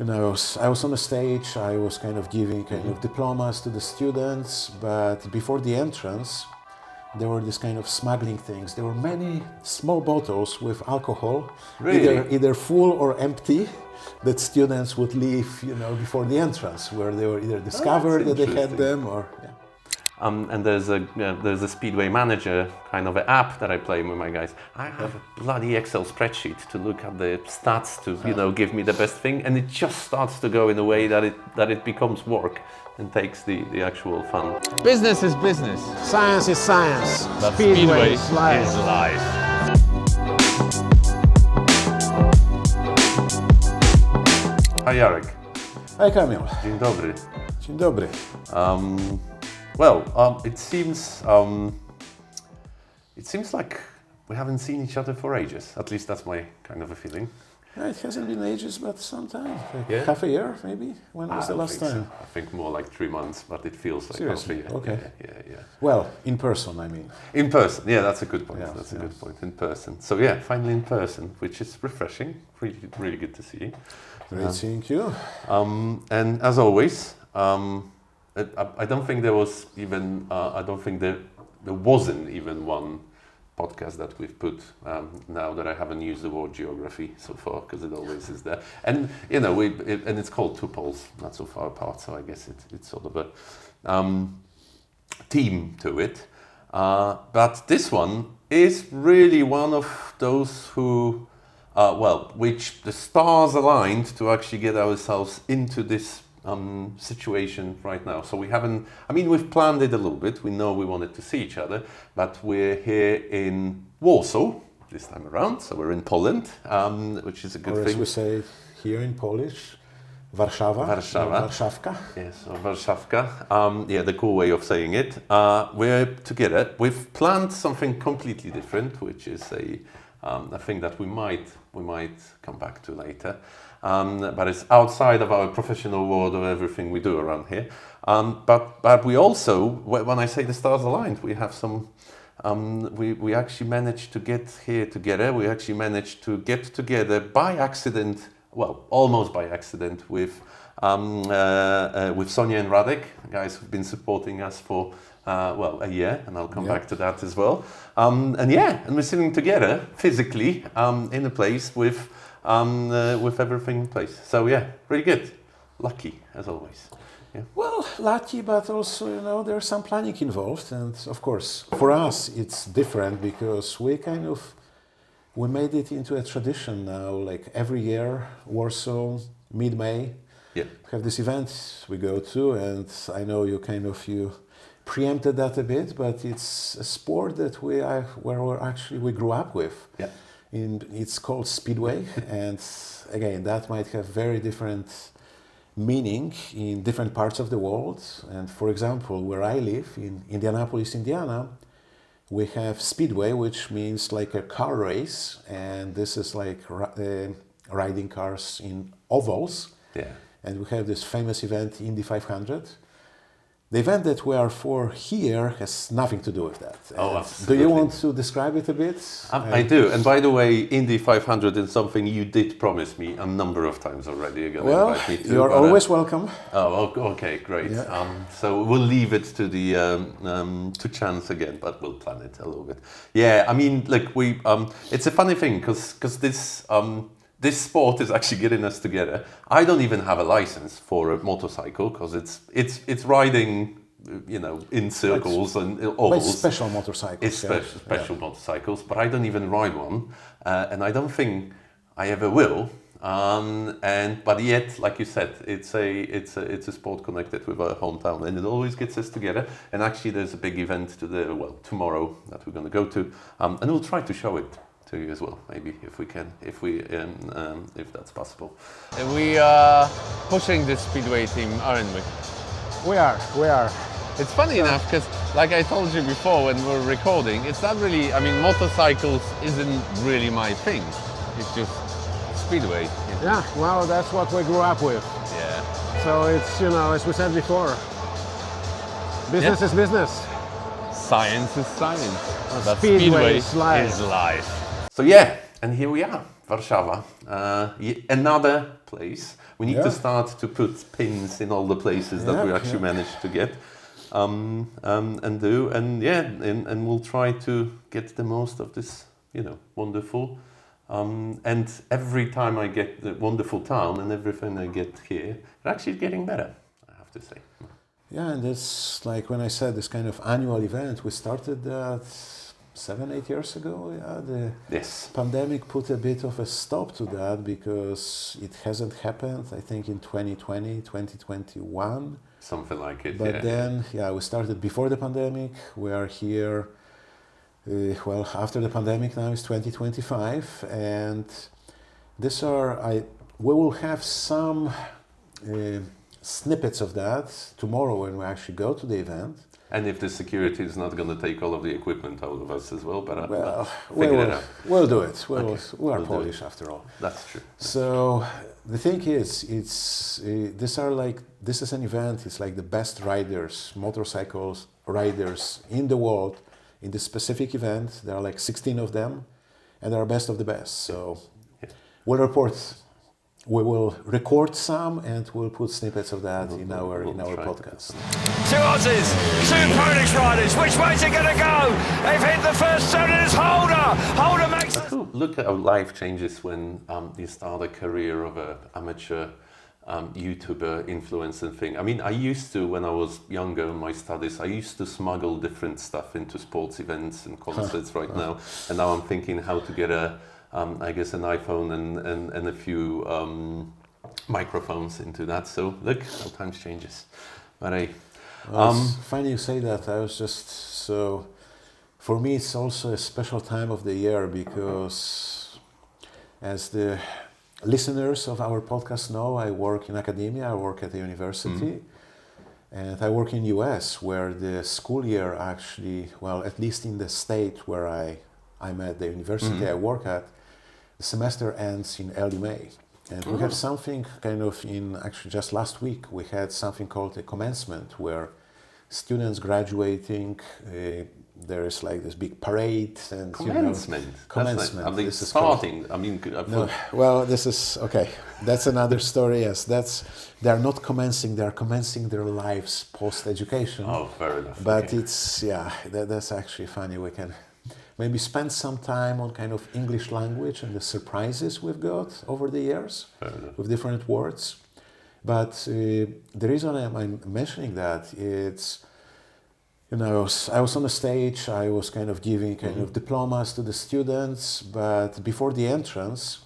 I was on the stage, I was kind of giving diplomas to the students, but before the entrance, there were this kind of smuggling things. There were many small bottles with alcohol, either full or empty, that students would leave, before the entrance, where they were either discovered that they had them or. Yeah. And there's a speedway manager kind of an app that I play with my guys. I have a bloody Excel spreadsheet to look at the stats to give me the best thing, and it just starts to go in a way that it becomes work and takes the actual fun. Business is business. Science is science. But speedway is life. Hi Jarek. Hi Kamil. Dzień dobry. Dzień dobry. It seems like we haven't seen each other for ages. At least that's my kind of a feeling. It hasn't been ages, but some time. Half a year, maybe? When was the last time? So. I think more like 3 months, but it feels like Seriously? half a year. Okay. Yeah. Well, in person, I mean. In person, yeah, that's a good point. Yes, that's a good point, in person. So yeah, finally in person, which is refreshing. Really good to see you. Great seeing you. And as always, I don't think there was even. I don't think there wasn't even one podcast that we've put now that I haven't used the word geography so far, because it always is there. And and it's called two poles, not so far apart. So I guess it's sort of a theme to it. But this one is really one of those who, which the stars aligned to actually get ourselves into this situation right now. So we've planned it a little bit. We know we wanted to see each other, but we're here in Warsaw this time around. So we're in Poland, which is a good thing. Or as we say here in Polish, Warszawa. Warszawka. Yes, or Warszawka. The cool way of saying it. We're together. We've planned something completely different, which is a thing that we might come back to later. But it's outside of our professional world of everything we do around here. But we also, when I say the stars aligned, we have some. We actually managed to get here together. We actually managed to get together by accident. Well, almost by accident with Sonia and Radek, guys who've been supporting us for a year, and I'll come back to that as well. And we're sitting together physically in a place with everything in place. So yeah, pretty good. Lucky as always. Yeah. Well, lucky, but also there's some planning involved, and of course for us it's different because we made it into a tradition now. Like every year, Warsaw, mid-May, we have this event we go to, and I know you preempted that a bit, but it's a sport that we grew up with. Yeah. It's called speedway, and again, that might have very different meaning in different parts of the world. And for example, where I live in Indianapolis, Indiana, we have speedway, which means like a car race, and this is like riding cars in ovals. Yeah. And we have this famous event, Indy 500. The event that we are for here has nothing to do with that. Absolutely. Do you want to describe it a bit? I do. And by the way, Indy 500 is something you did promise me a number of times already. You're going to invite me to. You're always welcome. Oh, okay, great. Yeah. So we'll leave it to the to chance again, but we'll plan it a little bit. Yeah, I mean, it's a funny thing because this sport is actually getting us together. I don't even have a license for a motorcycle because it's riding, in circles and ovals. It's special motorcycles. It's special motorcycles, but I don't even ride one, and I don't think I ever will. But yet, like you said, it's a sport connected with our hometown, and it always gets us together. And actually, there's a big event tomorrow that we're going to go to, and we'll try to show it to you as well, maybe if we can, if that's possible. We are pushing this speedway team, aren't we? We are. It's funny enough because, like I told you before when we were recording, it's not really. I mean, motorcycles isn't really my thing. It's just speedway. Yeah, well, that's what we grew up with. Yeah. So it's as we said before, business is business. Science is science. Speedway is life. Is life. So yeah, and here we are, Warsaw, another place. We need to start to put pins in all the places that we actually managed to get and do, and we'll try to get the most of this, wonderful. And every time I get the wonderful town and everything I get here, it's actually getting better, I have to say. Yeah, and this, like when I said, this kind of annual event, we started that 7-8 years ago. Yeah, the pandemic put a bit of a stop to that because it hasn't happened, I think, in 2020, 2021. Something like it, But then, we started before the pandemic. We are here, after the pandemic now is 2025. And we will have some snippets of that tomorrow when we actually go to the event. And if the security is not going to take all of the equipment out of us as well, but we'll do it. We are Polish after all. That's true. So the thing is, this is an event. It's like the best riders, motorcycles riders in the world in this specific event. There are like 16 of them, and they are best of the best. So we will record some, and we'll put snippets of that in our podcast. Two Aussies, two Polish riders. Which way's it going to go? They've hit the first zone and it's Holder. Holder makes it. Look at how life changes when you start a career of an amateur YouTuber influencer thing. I mean, I used to, when I was younger in my studies, I used to smuggle different stuff into sports events and concerts now. And now I'm thinking how to get an iPhone and a few microphones into that. So look how times changes. But it's funny you say that. For me, it's also a special time of the year because, as the listeners of our podcast know, I work in academia. I work at the university, and I work in US, where the school year actually, at least in the state where I'm at the university I work at, the semester ends in early May. And we have something actually just last week, we had something called a commencement, where students graduating, there is like this big parade and commencement. Commencement. I mean, this is starting. This is okay. That's another story. Yes, they are not commencing. They are commencing their lives post education. Oh, fair enough. But it's that's actually funny. We can maybe spend some time on kind of English language and the surprises we've got over the years with different words. But the reason I'm mentioning that it's, I was on the stage, I was kind of giving diplomas to the students, but before the entrance,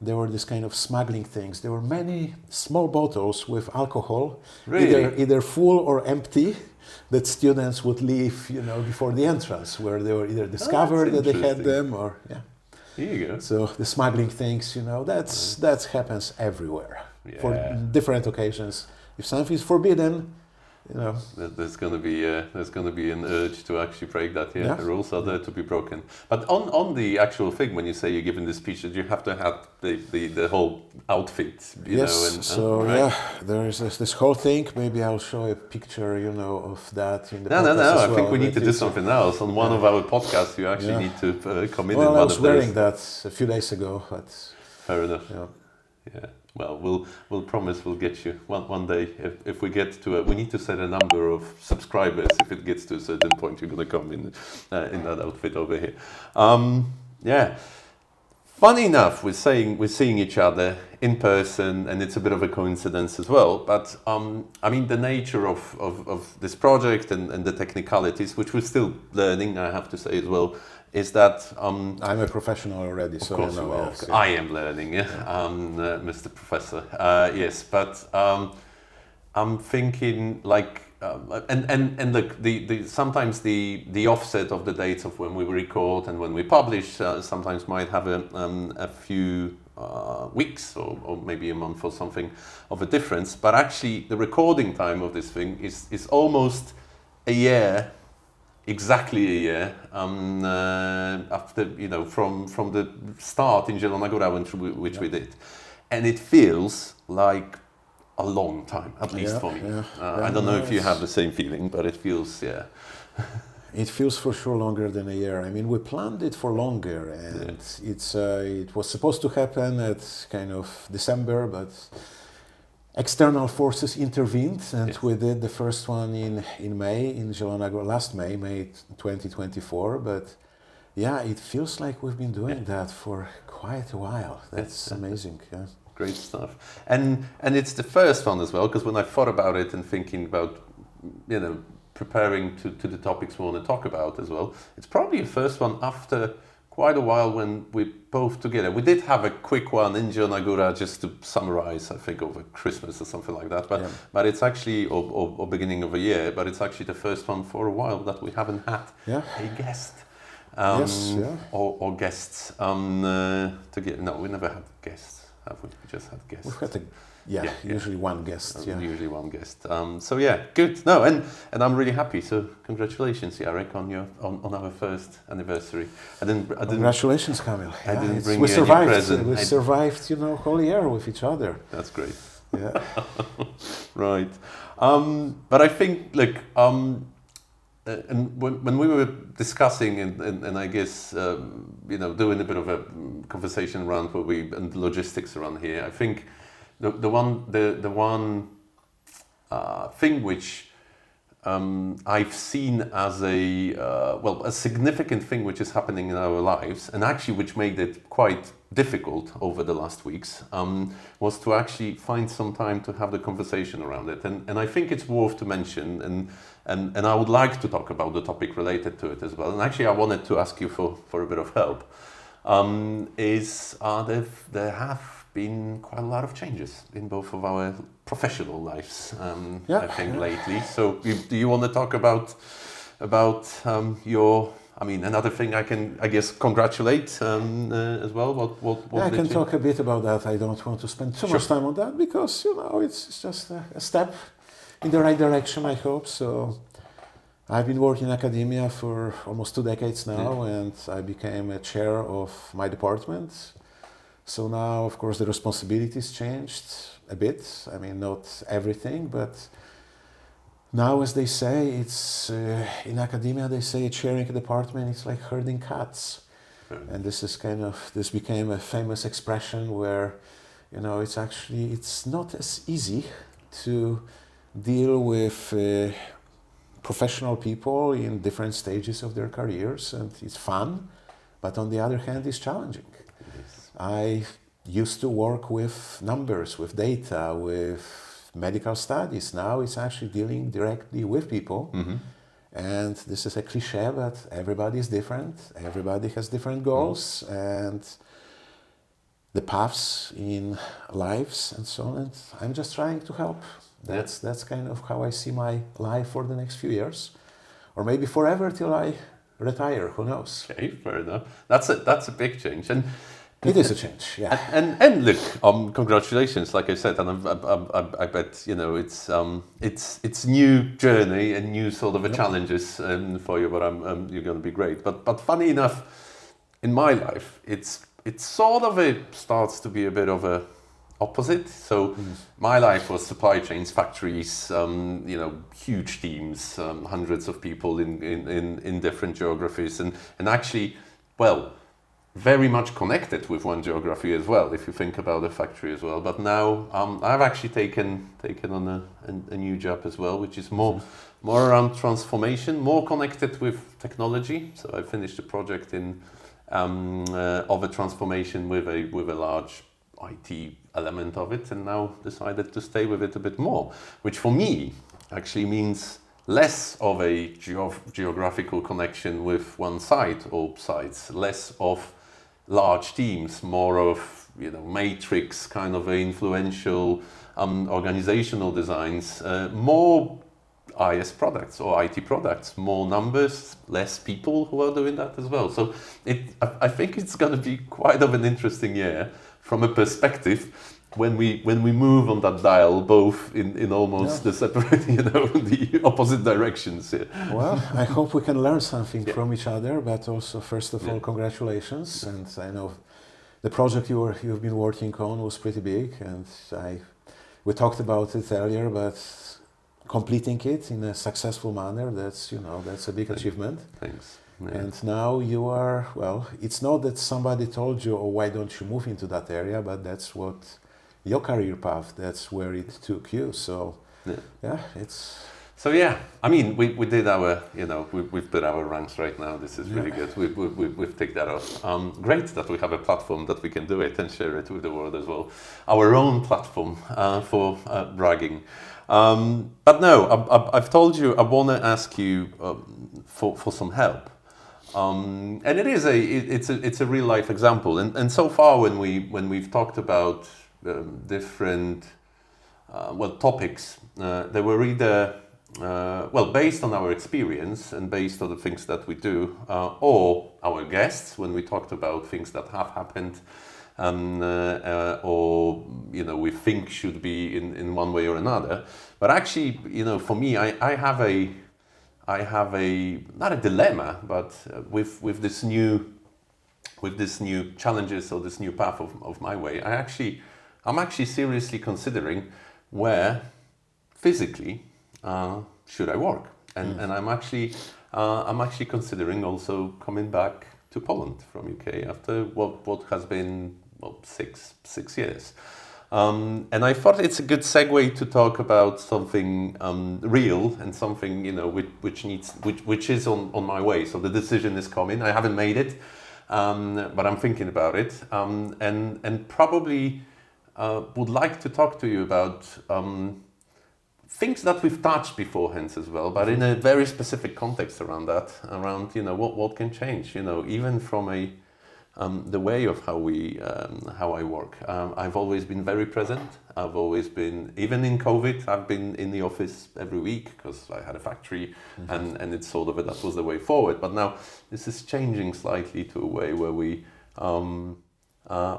there were this kind of smuggling things. There were many small bottles with alcohol, either full or empty, that students would leave, before the entrance, where they were either discovered that they had them or, Here you go. So the smuggling things, that happens everywhere for different occasions. If something is forbidden, there's going to be an urge to actually break that. The rules are there to be broken. But on the actual thing, when you say you're giving the speech, you have to have the whole outfit. There is this whole thing. Maybe I'll show a picture, of that in the podcast. No. I think we need to do something else. On one of our podcasts, you actually need to come in. Well, I was wearing that a few days ago, but fair enough. Yeah. Well, we'll promise we'll get you one day. If we get to we need to set a number of subscribers. If it gets to a certain point, you're going to come in that outfit over here. Funny enough, we're seeing each other in person, and it's a bit of a coincidence as well. But the nature of this project and the technicalities, which we're still learning, I have to say as well, is that I'm a professional already, so of course, I am learning, Mr. Professor. Yes, but I'm thinking like, and look, sometimes the offset of the dates of when we record and when we publish sometimes might have a few weeks or maybe a month or something of a difference. But actually, the recording time of this thing is almost a year. Exactly a year after, from the start in Zielona Góra, which we did. And it feels like a long time, at least for me. I don't know if you have the same feeling, but it feels, It feels for sure longer than a year. I mean, we planned it for longer, and it was supposed to happen at kind of December, but external forces intervened, and we did the first one in May, in Zielona Góra, last May 2024. But yeah, it feels like we've been doing that for quite a while. That's amazing. Yeah. Great stuff. And it's the first one as well, because when I thought about it and thinking about, preparing to the topics we want to talk about as well, it's probably the first one after quite a while when we both together. We did have a quick one in Zielona Góra just to summarize, I think, over Christmas or something like that. But it's actually, or beginning of a year, but it's actually the first one for a while that we haven't had a guest. Or guests together. No, we never had guests, have we? We just had guests. We've had usually one guest. Usually one guest. Good. No, and I'm really happy. So congratulations, Jarek, on our first anniversary. Congratulations, Kamil. I didn't bring we you survived. any present. We survived, whole year with each other. That's great. Yeah. Right. But I think, and when we were discussing and I guess doing a bit of a conversation around and the logistics around here, I think the one thing which I've seen as a significant thing which is happening in our lives, and actually which made it quite difficult over the last weeks, was to actually find some time to have the conversation around it. And I think it's worth to mention, and I would like to talk about the topic related to it as well. And actually I wanted to ask you for a bit of help. There have been quite a lot of changes in both of our professional lives, I think, lately. So do you want to talk about your... I mean, another thing I can, I guess, congratulate as well. What I can talk a bit about that. I don't want to spend too much time on that because, it's just a step in the right direction, I hope. So I've been working in academia for almost 2 decades now, and I became a chair of my department. So now, of course, the responsibilities changed a bit. I mean, not everything, but now, as they say, it's in academia, they say chairing a department, it's like herding cats. And this became a famous expression where, it's not as easy to deal with professional people in different stages of their careers, and it's fun, but on the other hand, it's challenging. I used to work with numbers, with data, with medical studies. Now it's actually dealing directly with people. And this is a cliche, but everybody is different. Everybody has different goals and the paths in lives and so on. And I'm just trying to help. That's kind of how I see my life for the next few years, or maybe forever till I retire. Who knows? Okay, fair enough. That's a big change. And it is a change, yeah. And look, congratulations, like I said, and I bet it's new journey and new sort of challenges for you, but you're going to be great. But funny enough, in my life, it starts to be a bit of a opposite. So my life was supply chains, factories, huge teams, hundreds of people in different geographies, and actually, very much connected with one geography as well, if you think about a factory as well. But now I've actually taken on a new job as well, which is more around transformation, more connected with technology. So I finished a project of a transformation with a large IT element of it, and now decided to stay with it a bit more, which for me actually means less of a geographical connection with one site or sites, less of large teams, more of matrix kind of influential organizational designs, more IS products or IT products, more numbers, less people who are doing that as well. So I think it's going to be quite of an interesting year from a perspective when we move on that dial, both in almost the separate, the opposite directions here. Well, I hope we can learn something from each other, but also, first of all, congratulations. And I know the project you've been working on was pretty big, and we talked about it earlier, but completing it in a successful manner. That's a big achievement. Thanks. Yeah. And now you are, well, it's not that somebody told you, oh, why don't you move into that area, but that's what your career path, that's where it took you. So yeah, it's... So yeah, I mean, we did our, we've put our ranks right now. This is really good. We've ticked that off. Great that we have a platform that we can do it and share it with the world as well. Our own platform for bragging. But no, I've told you I want to ask you for some help. And it's a real life example. And so far when we've talked about different topics, they were either based on our experience and based on the things that we do, or our guests when we talked about things that have happened, or we think should be in one way or another. But actually, for me, I have a not a dilemma, but with this new challenges or this new path of my way, I'm actually seriously considering where physically should I work, and I'm actually considering also coming back to Poland from UK after what has been 6 years. And I thought it's a good segue to talk about something real and something which is on my way. So the decision is coming. I haven't made it, but I'm thinking about it, and probably would like to talk to you about things that we've touched beforehand as well, but in a very specific context around that, what can change, even from the way of how I work. I've always been very present. I've always been, even in COVID, I've been in the office every week because I had a factory, and it's sort of that was the way forward. But now this is changing slightly to a way where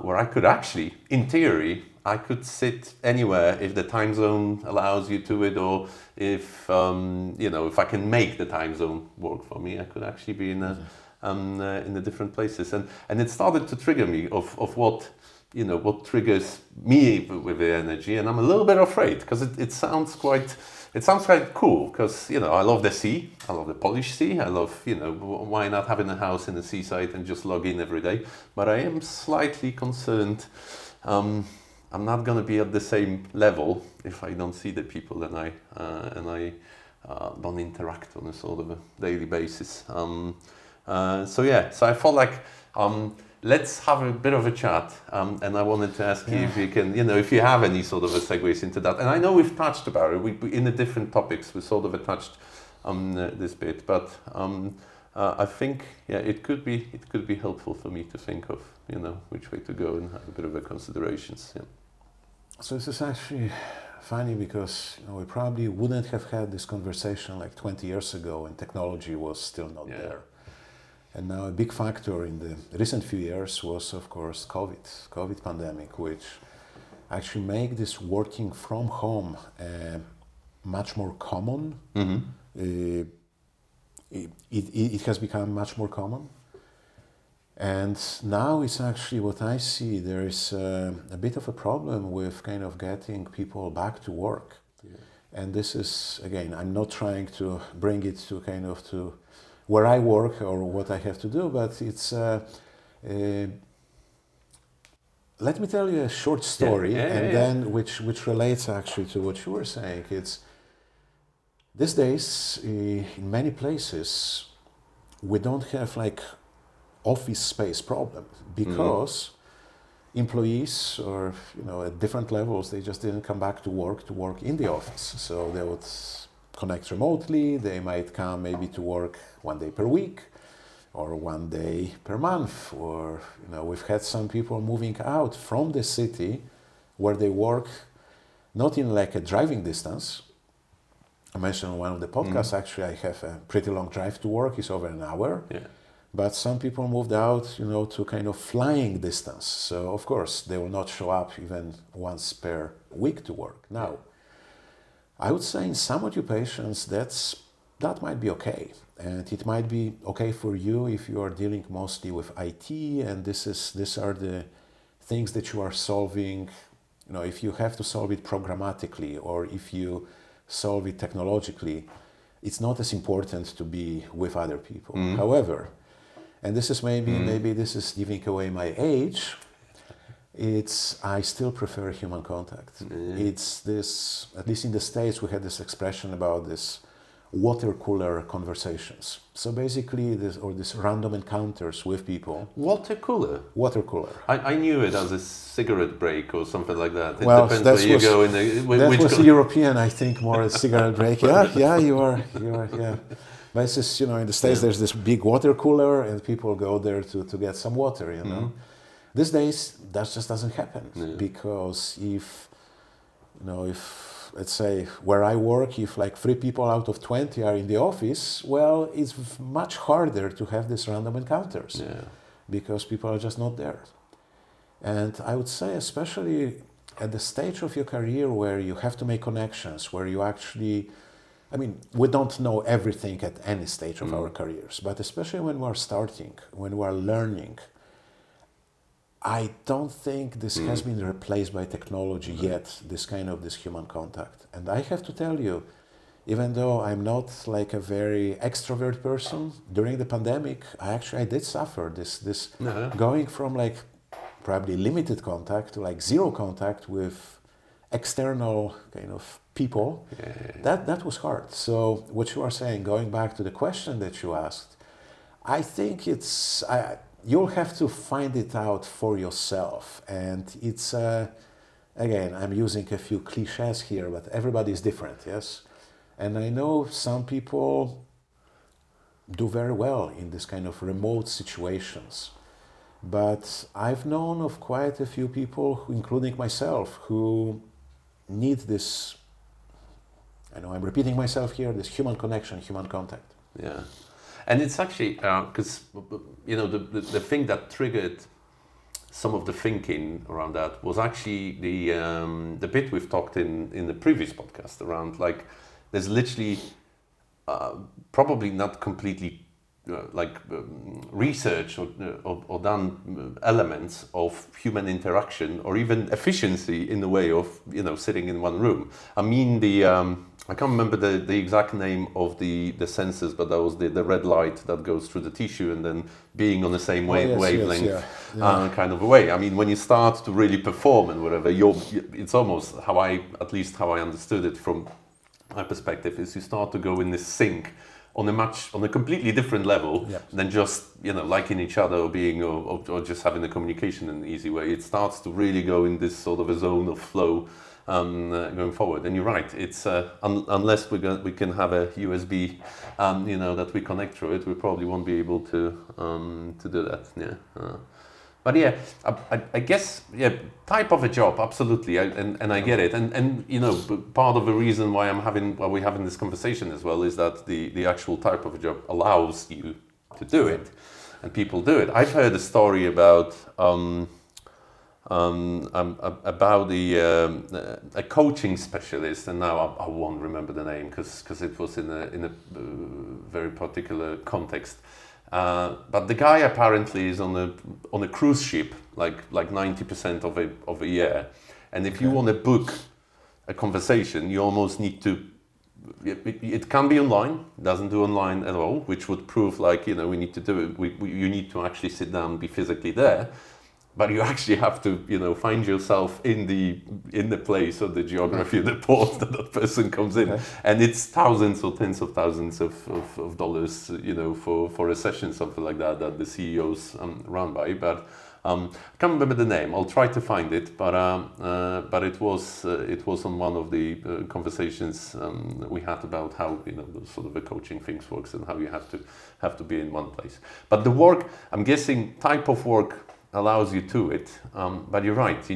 where I could actually, in theory, I could sit anywhere if the time zone allows you to it, or if if I can make the time zone work for me, I could actually be in the different places, and it started to trigger me of what triggers me with the energy, and I'm a little bit afraid because it sounds quite cool because I love the sea, I love the Polish sea, I love why not having a house in the seaside and just log in every day, but I am slightly concerned. I'm not going to be at the same level if I don't see the people and I don't interact on a sort of a daily basis. So I felt like let's have a bit of a chat, and I wanted to ask you if you can, if you have any sort of a segues into that. And I know we've touched about it. We in the different topics we sort of touched this bit, but I think it could be helpful for me to think of which way to go and have a bit of a considerations. Yeah. So this is actually funny because we probably wouldn't have had this conversation like 20 years ago, and technology was still not there. And now a big factor in the recent few years was, of course, COVID pandemic, which actually make this working from home much more common. Mm-hmm. It has become much more common. And now it's actually what I see, there is a bit of a problem with kind of getting people back to work. Yeah. And this is, again, I'm not trying to bring it to kind of to where I work or what I have to do, but it's, let me tell you a short story, then which relates actually to what you were saying. It's, these days, in many places, we don't have like office space problem because employees or at different levels, they just didn't come back to work in the office. So they would connect remotely. They might come maybe to work 1 day per week or 1 day per month, or we've had some people moving out from the city where they work, not in like a driving distance. I mentioned in one of the podcasts, actually I have a pretty long drive to work, it's over an hour. Yeah. But some people moved out, to kind of flying distance. So of course they will not show up even once per week to work. Now, I would say in some occupations that might be okay, and it might be okay for you if you are dealing mostly with IT, and these are the things that you are solving. If you have to solve it programmatically, or if you solve it technologically, it's not as important to be with other people. However, and this is maybe this is giving away my age, I still prefer human contact. It's this, at least in the States, we had this expression about this water cooler conversations. So basically, this random encounters with people. Water cooler. Water cooler. I knew it as a cigarette break or something like that. It Well, depends that where you was- go in That was European, I think, more a cigarette break. Yeah, you are, yeah. But it's just, in the States, there's this big water cooler, and people go there to get some water, These days, that just doesn't happen, because if let's say where I work, if like 3 people out of 20 are in the office, well, it's much harder to have these random encounters because people are just not there. And I would say, especially at the stage of your career where you have to make connections, where you actually, we don't know everything at any stage of our careers, but especially when we're starting, when we're learning, I don't think this has been replaced by technology yet, this human contact. And I have to tell you, even though I'm not like a very extrovert person, during the pandemic, I did suffer this going from like probably limited contact to like zero contact with external kind of people. That was hard. So what you are saying, going back to the question that you asked, I think you'll have to find it out for yourself. And it's, again, I'm using a few cliches here, but everybody is different, yes? And I know some people do very well in this kind of remote situations. But I've known of quite a few people, including myself, who need this, I know I'm repeating myself here, this human connection, human contact. Yeah. And it's actually, because, the thing that triggered some of the thinking around that was actually the bit we've talked in the previous podcast around, like, there's literally probably not completely research or done elements of human interaction or even efficiency in the way of, sitting in one room. I mean, I can't remember the exact name of the sensors, but that was the red light that goes through the tissue and then being on the same wavelength kind of a way. I mean, when you start to really perform and whatever, it's almost how I understood it from my perspective, is you start to go in this sync on a completely different level than just liking each other or being or just having a communication in an easy way. It starts to really go in this sort of a zone of flow going forward. And you're right, it's unless we can have a USB that we connect through it, we probably won't be able to do that. But yeah, I guess, type of a job, absolutely, and I get it, and part of the reason why we're having this conversation as well is that the actual type of a job allows you to do it, and people do it. I've heard a story about a coaching specialist, and now I won't remember the name because it was in a very particular context. But the guy apparently is on a cruise ship like 90% of a year, and if you want to book a conversation, you almost need to. It can be online. Doesn't do online at all, which would prove we need to do it. You need to actually sit down and be physically there. But you actually have to, find yourself in the place or the geography of the port that person comes in, and it's thousands or tens of thousands of dollars, for a session, something like that the CEOs run by. But I can't remember the name. I'll try to find it. But it was on one of the conversations we had about how sort of the coaching things works and how you have to be in one place. But the work, I'm guessing, type of work allows you to it, but you're right.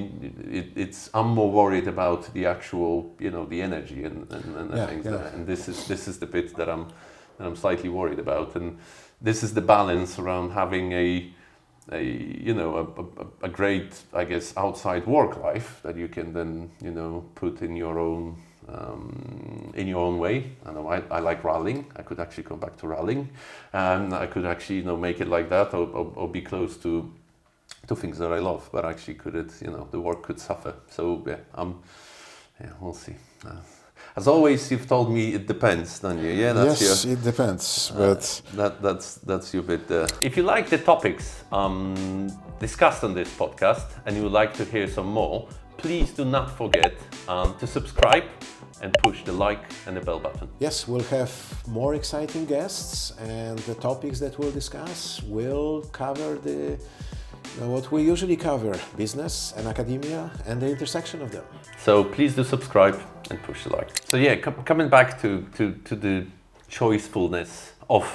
I'm more worried about the actual, the energy and the things. And this is the bit that I'm slightly worried about. And this is the balance around having a great, I guess, outside work life that you can then put in your own way. I know I like rallying. I could actually come back to rallying, and I could actually make it like that or be close to things that I love, but actually the work could suffer. So we'll see. As always, you've told me it depends, don't you? Yeah, that's yes, it depends, but that's your bit there. If you like the topics discussed on this podcast and you would like to hear some more, please do not forget to subscribe and push the like and the bell button. yes, we'll have more exciting guests, and the topics that we'll discuss will cover what we usually cover: business and academia and the intersection of them. So please do subscribe and push the like. So yeah, coming back to the choicefulness of,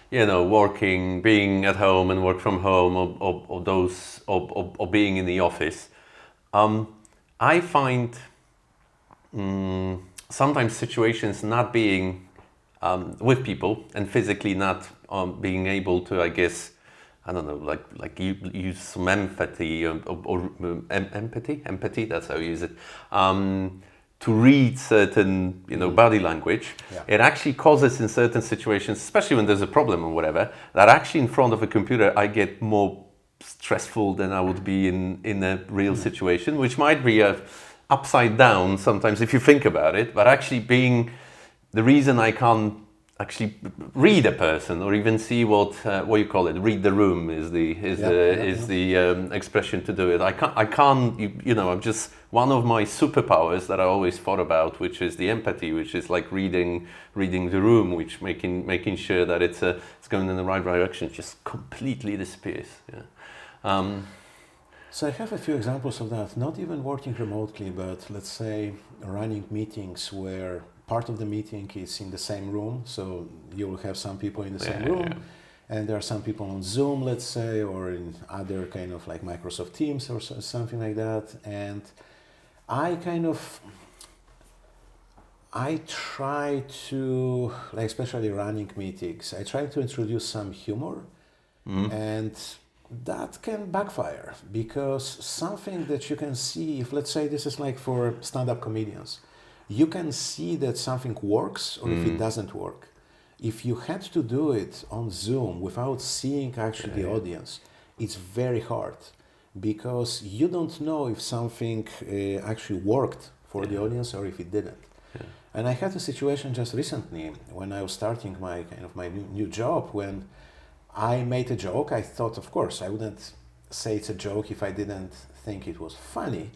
you know, working, being at home and work from home, or being in the office. I find sometimes situations not being with people and physically not being able to, I guess, I don't know, like you use some empathy or empathy. That's how you use it. To read certain, you know, body language, it actually causes in certain situations, especially when there's a problem or whatever, that actually in front of a computer I get more stressful than I would be in a real situation, which might be upside down sometimes if you think about it. But actually, being the reason I can't actually read a person or even see what you call it, read the room is the expression to do it. I can't you know, I'm just one of my superpowers that I always thought about, which is the empathy, which is like reading the room, which making sure that it's going in the right direction, just completely disappears. So I have a few examples of that, not even working remotely, but let's say running meetings where part of the meeting is in the same room, so you will have some people in the same room, and there are some people on Zoom, let's say, or in other kind of like Microsoft Teams or something like that, and I try to, like especially running meetings, I try to introduce some humor, and that can backfire, because something that you can see, if let's say this is like for stand-up comedians, you can see that something works or if it doesn't work. If you had to do it on Zoom without seeing actually the audience, it's very hard, because you don't know if something actually worked for the audience or if it didn't. And I had a situation just recently when I was starting my new job, when I made a joke. I thought, of course, I wouldn't say it's a joke if I didn't think it was funny.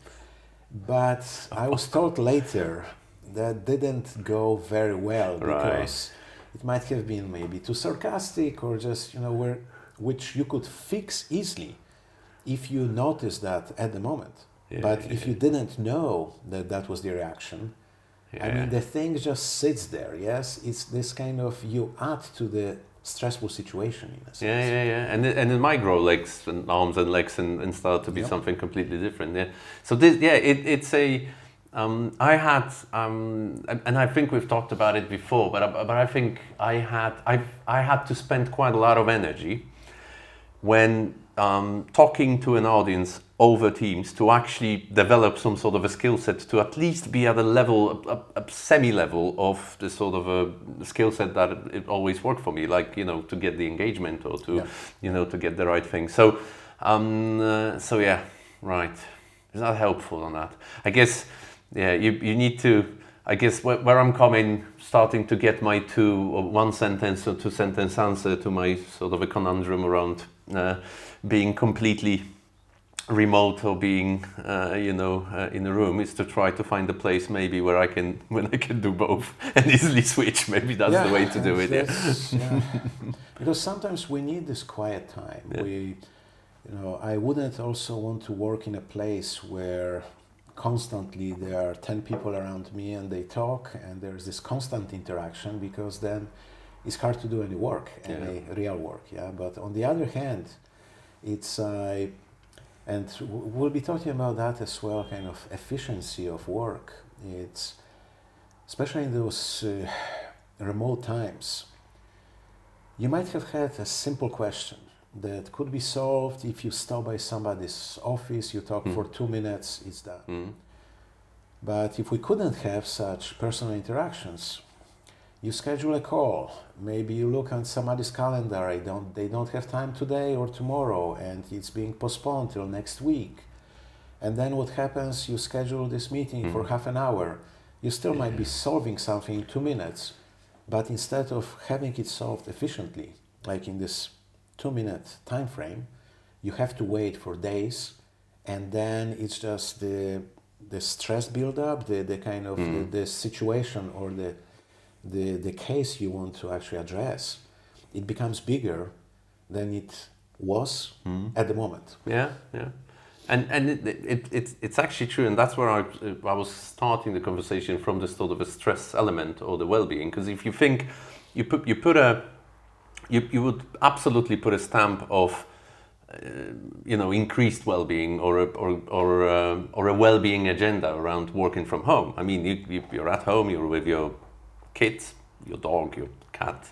But I was told later that didn't go very well, because it might have been maybe too sarcastic, or just, you know, which you could fix easily if you noticed that at the moment. But if you didn't know that was the reaction, I mean, the thing just sits there. Yes, it's this kind of, you add to the stressful situation in a sense. And it might grow legs and arms and legs and start to be something completely different. So this, it's a. I had, and I think we've talked about it before, but I think I had to spend quite a lot of energy when talking to an audience over Teams to actually develop some sort of a skill set to at least be at a level, a semi-level of the sort of a skill set that it always worked for me, like, you know, to get the engagement or to, you know, to get the right thing. So, right. It's not helpful on that. I guess, you need to, I guess where I'm starting to get my one sentence or two sentence answer to my sort of a conundrum around being completely remote or being, in a room, is to try to find a place maybe where I can do both and easily switch. Maybe that's the way to do it. Because sometimes we need this quiet time. I wouldn't also want to work in a place where constantly there are 10 people around me and they talk and there's this constant interaction, because then it's hard to do any work, any real work. But on the other hand, it's and we'll be talking about that as well, kind of efficiency of work. It's especially in those remote times. You might have had a simple question that could be solved if you stop by somebody's office, you talk for 2 minutes, it's done. But if we couldn't have such personal interactions, you schedule a call, maybe you look at somebody's calendar, they don't have time today or tomorrow, and it's being postponed till next week. And then what happens, you schedule this meeting for half an hour, You still might be solving something in 2 minutes, but instead of having it solved efficiently, like in this 2-minute time frame, you have to wait for days, and then it's just the stress build-up, the kind of the situation or the case you want to actually address. It becomes bigger than it was at the moment. Yeah, yeah. And it's actually true, and that's where I was starting the conversation from, the sort of a stress element or the well-being. Because if you think you would absolutely put a stamp of increased well-being or a well-being agenda around working from home. I mean, you're at home, you're with your kids, your dog, your cat.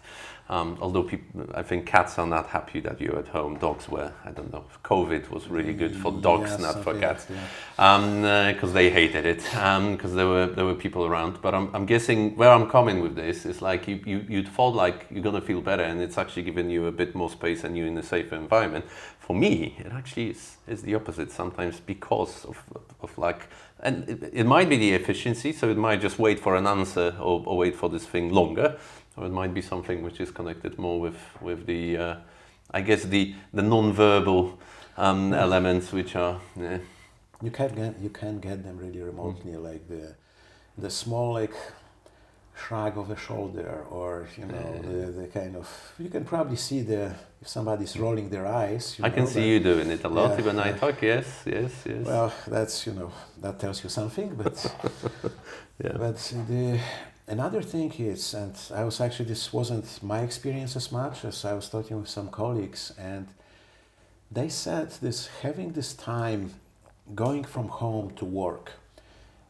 Although I think cats are not happy that you're at home. Dogs were, I don't know. COVID was really good for dogs, not for cats, because they hated it, because there were people around. But I'm guessing where I'm coming with this is like you'd feel like you're gonna feel better, and it's actually giving you a bit more space and you're in a safer environment. For me, it actually is the opposite sometimes, because of like, and it might be the efficiency, so it might just wait for an answer or wait for this thing longer. Or it might be something which is connected more with the, I guess the non-verbal elements, which are. Yeah. You can get them really remotely, like the small like shrug of the shoulder, or the kind of, you can probably see if somebody's rolling their eyes. I can see you doing it a lot when I talk. Yes. Well, that's that tells you something, but but another thing is, and this wasn't my experience as much as I was talking with some colleagues, and they said having this time going from home to work,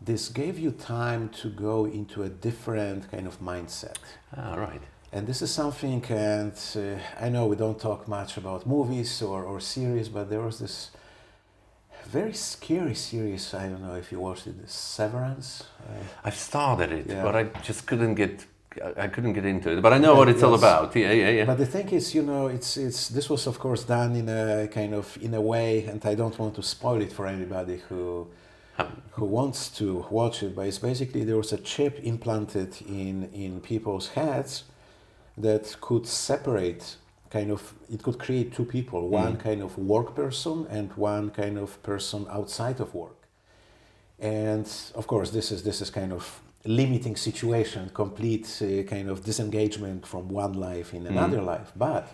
this gave you time to go into a different kind of mindset. Right. And this is something, and I know we don't talk much about movies or series, but there was this very scary series. I don't know if you watched it, Severance. I've started it, but I just couldn't get into it. But I know what it's all about. Yeah. But the thing is, this was of course done in a way, and I don't want to spoil it for anybody who wants to watch it. But it's basically, there was a chip implanted in people's heads that could separate. It could create two people, one kind of work person and one kind of person outside of work. And of course, this is kind of limiting situation, complete kind of disengagement from one life in another life. But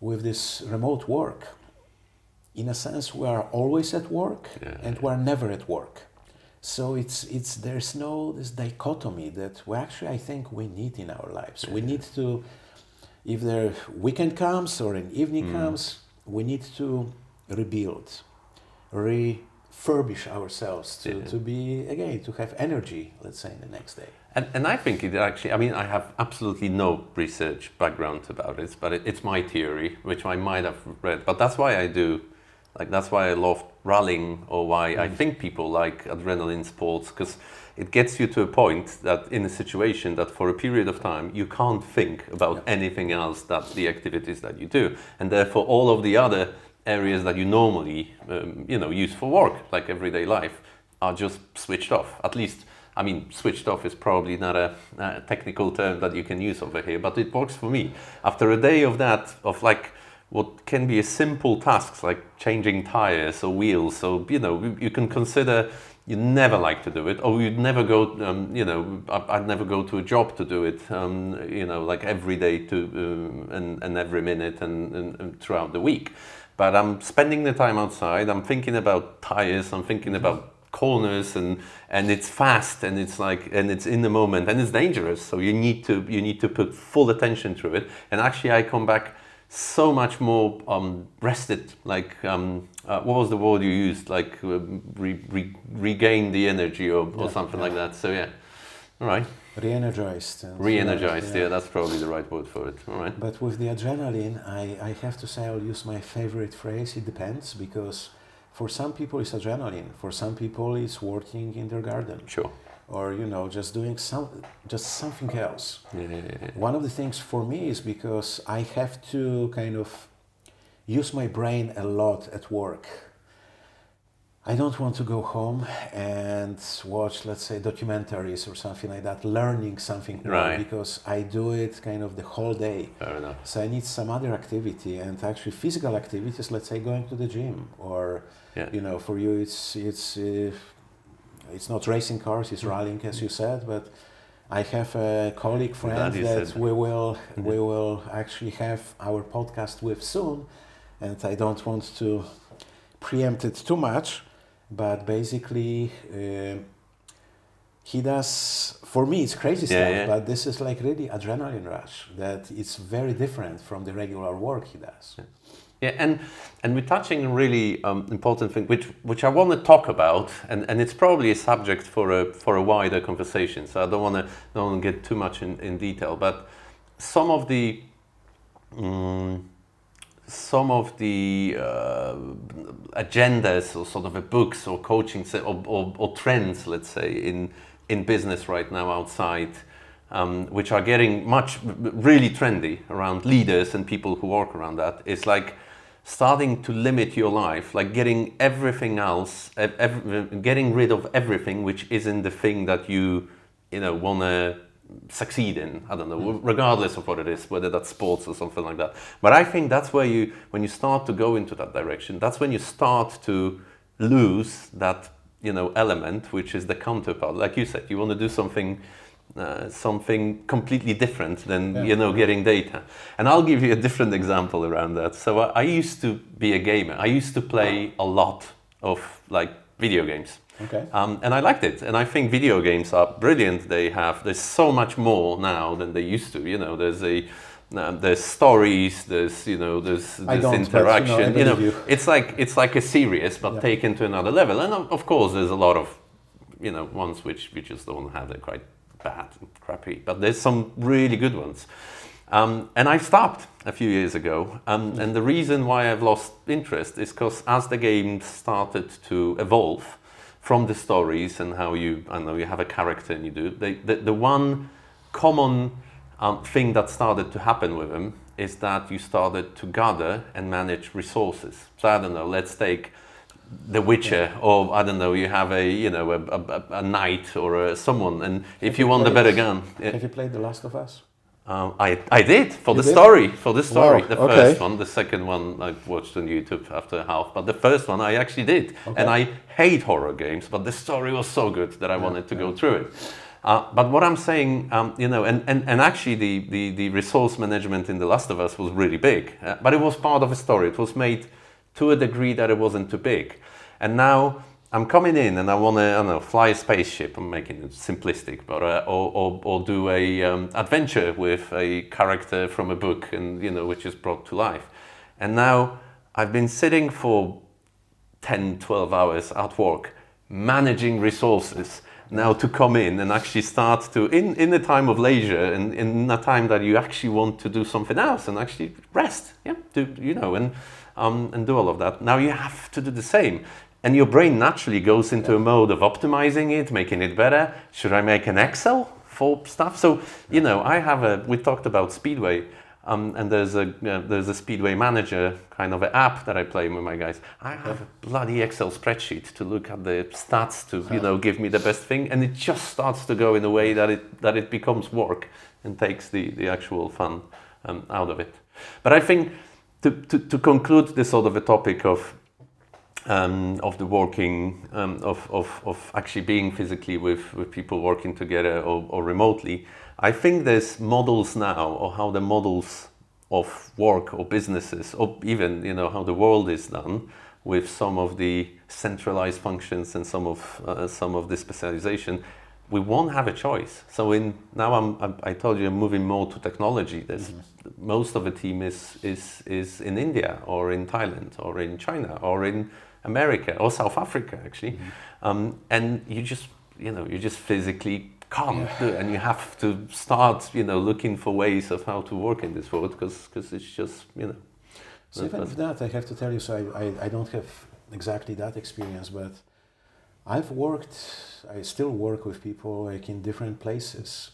with this remote work, in a sense, we are always at work and we are never at work. So there's no this dichotomy that I think we need in our lives. We need to. If the weekend comes or an evening comes, we need to rebuild, refurbish ourselves to be, again, to have energy, let's say, in the next day. And I think it actually, I mean, I have absolutely no research background about it, but it's my theory, which I might have read. But that's why I do, that's why I love rallying, or why I think people like adrenaline sports, because it gets you to a point that in a situation that for a period of time you can't think about anything else than the activities that you do, and therefore all of the other areas that you normally use for work, like everyday life, are just switched off. At least, I mean, switched off is probably not a technical term that you can use over here, but it works for me. After a day of that, of like what can be a simple tasks like changing tires or wheels, so you can consider. You never like to do it, or you'd never go. I'd never go to a job to do it. Like every day and every minute and throughout the week. But I'm spending the time outside. I'm thinking about tires. I'm thinking about corners, and it's fast, and it's it's in the moment, and it's dangerous. So you need to put full attention to it. And actually, I come back so much more rested, what was the word you used, regain the energy or something like that. So all right, re-energized, that's probably the right word for it. All right. But with the adrenaline, I have to say, I'll use my favorite phrase, it depends, because for some people it's adrenaline, for some people it's working in their garden. Sure. Or just doing something else. Yeah. One of the things for me is because I have to kind of use my brain a lot at work. I don't want to go home and watch, let's say, documentaries or something like that, learning something more, Right. because I do it kind of the whole day. Fair enough. So I need some other activity, and actually physical activities, let's say going to the gym, or Yeah. you know, for you it's not racing cars, it's rallying, as you said, but I have a colleague friend glad you that said we will actually have our podcast with soon, and I don't want to preempt it too much, but basically he does, for me it's crazy Yeah, stuff, yeah. but this is like really adrenaline rush that it's very different from the regular work he does. Yeah, and we're touching a really important thing, which I want to talk about, and it's probably a subject for a wider conversation. So I don't want to get too much in detail, but some of the agendas or sort of books or coaching or trends, let's say, in business right now outside, which are getting really trendy around leaders and people who work around that, is like starting to limit your life, like getting everything else, getting rid of everything which isn't the thing that you want to succeed in. I don't know, regardless of what it is, whether that's sports or something like that. But I think that's where when you start to go into that direction, that's when you start to lose that element, which is the counterpart. Like you said, you want to do something completely different than getting data. And I'll give you a different example around that. So I used to be a gamer. I used to play a lot of like video games. Okay. And I liked it. And I think video games are brilliant. There's so much more now than they used to. There's stories. There's interaction. It's like a series, but taken to another level. And of course, there's a lot of ones which we just don't have. They're quite bad and crappy, but there's some really good ones. And I stopped a few years ago, and the reason why I've lost interest is because as the game started to evolve from the stories and how you have a character and you do, the one common thing that started to happen with them is that you started to gather and manage resources. So I don't know, let's take The Witcher, or I don't know, you have a knight or someone, and if you want a better gun. Have you played The Last of Us? I did for You the did? story. For the story, Wow, the okay. first one, the second one I watched on YouTube after half, but the first one I actually did. Okay. And I hate horror games, but the story was so good that I wanted to go through it. But what I'm saying, and actually the resource management in The Last of Us was really big, but it was part of a story. It was made to a degree that it wasn't too big. And now I'm coming in and I want to, fly a spaceship. I'm making it simplistic, but or do a adventure with a character from a book, and which is brought to life. And now I've been sitting for 10, 12 hours at work, managing resources. Now to come in and actually start to, in a time of leisure and in a time that you actually want to do something else and actually rest, and do all of that. Now you have to do the same. And your brain naturally goes into a mode of optimizing it, making it better. Should I make an Excel for stuff? So, we talked about Speedway, and there's a Speedway manager kind of an app that I play with my guys. I have a bloody Excel spreadsheet to look at the stats to, give me the best thing. And it just starts to go in a way that it becomes work and takes the actual fun out of it. But I think to conclude this sort of a topic of the working, of actually being physically with people working together or remotely, I think there's models now, or how the models of work or businesses, or even how the world is done, with some of the centralized functions and some of the specialization. We won't have a choice. So I told you I'm moving more to technology. There's most of the team is in India or in Thailand or in China or in America or South Africa actually, and you just physically can't do it, and you have to start looking for ways of how to work in this world because it's just So even with that, I have to tell you, so I don't have exactly that experience, but I still work with people like in different places.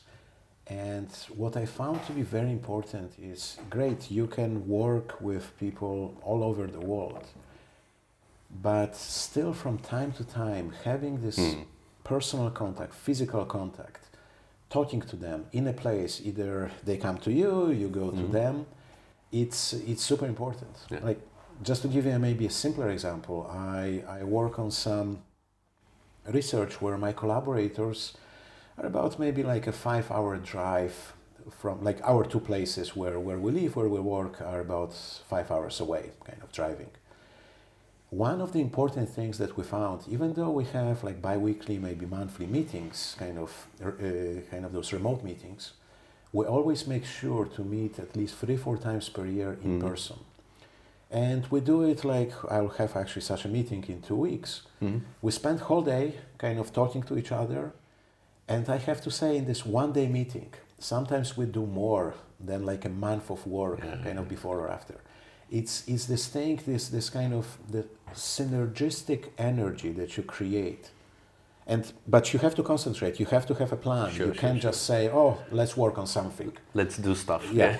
And what I found to be very important is, great, you can work with people all over the world. but still from time to time having this personal contact, physical contact, talking to them in a place, either they come to you, you go to them, it's super important. Yeah. Like, just to give you maybe a simpler example, I work on some research where my collaborators are about maybe like a 5-hour drive from, like, our two places where we live, where we work, are about 5 hours away, kind of driving. One of the important things that we found, even though we have like bi-weekly, maybe monthly meetings, kind of those remote meetings, we always make sure to meet at least 3-4 times per year in person. And we do it like, I'll have actually such a meeting in 2 weeks. We spend whole day kind of talking to each other. And I have to say, in this one-day meeting, sometimes we do more than like a month of work, kind of before or after. It's this thing, this kind of the synergistic energy that you create. But you have to concentrate, you have to have a plan. You can't just say, oh, let's work on something. Let's do stuff. Yeah.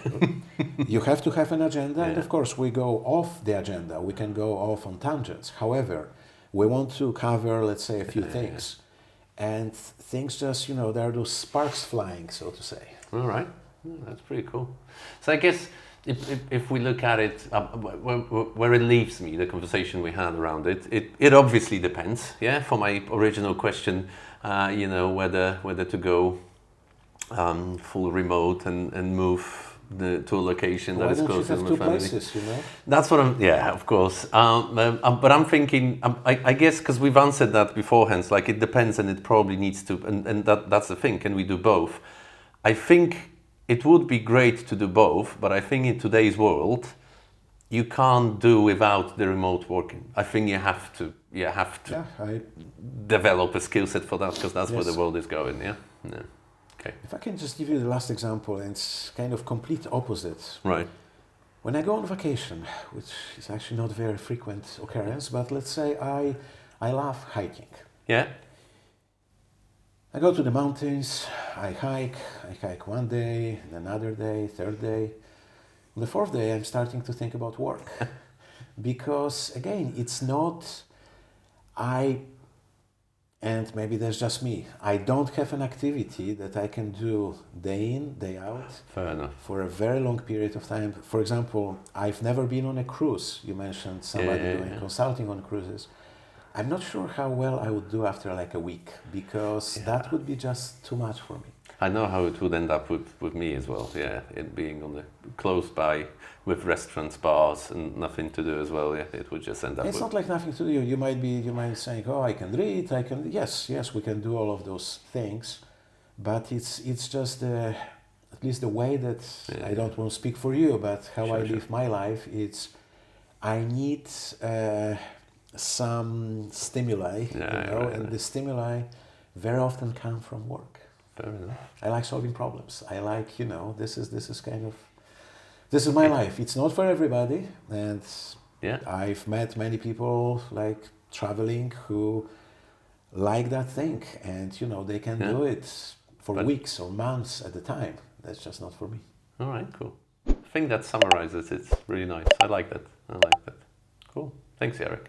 You have to have an agenda, and of course we go off the agenda. We can go off on tangents. However, we want to cover, let's say, a few things. And things just, there are those sparks flying, so to say. All right. That's pretty cool. So I guess if we look at it, where it leaves me, the conversation we had around it obviously depends. Yeah. For my original question, whether to go full remote and move to a location that is closer to my family. Places, That's what of course. But I'm thinking, I guess, because we've answered that beforehand, like it depends, and it probably needs to, and that's the thing. Can we do both? I think it would be great to do both, but I think in today's world, you can't do without the remote working. I think you have to develop a skill set for that, because that's where the world is going. Yeah. Okay. If I can just give you the last example, and it's kind of complete opposite. Right. When I go on vacation, which is actually not a very frequent occurrence, but let's say I love hiking. Yeah. I go to the mountains, I hike one day, another day, third day. On the fourth day, I'm starting to think about work. Because again, it's not, and maybe that's just me, I don't have an activity that I can do day in, day out. Fair enough. For a very long period of time. For example, I've never been on a cruise. You mentioned somebody doing consulting on cruises. I'm not sure how well I would do after like a week, because that would be just too much for me. I know how it would end up with me as well. Yeah, it being on the close by with restaurants, bars, and nothing to do as well. Yeah, it would just end up. It's not like nothing to do. You might be saying, "Oh, I can read. I can." Yes, we can do all of those things, but it's just at least the way that I don't want to speak for you, but how I live my life. I need some stimuli, and the stimuli very often come from work. Fair enough. I like solving problems. I like, this is my life. It's not for everybody, and I've met many people like traveling who like that thing, and they can do it for weeks or months at a time. That's just not for me. All right, cool. I think that summarizes it really nice. I like that. Cool. Thanks, Jarek.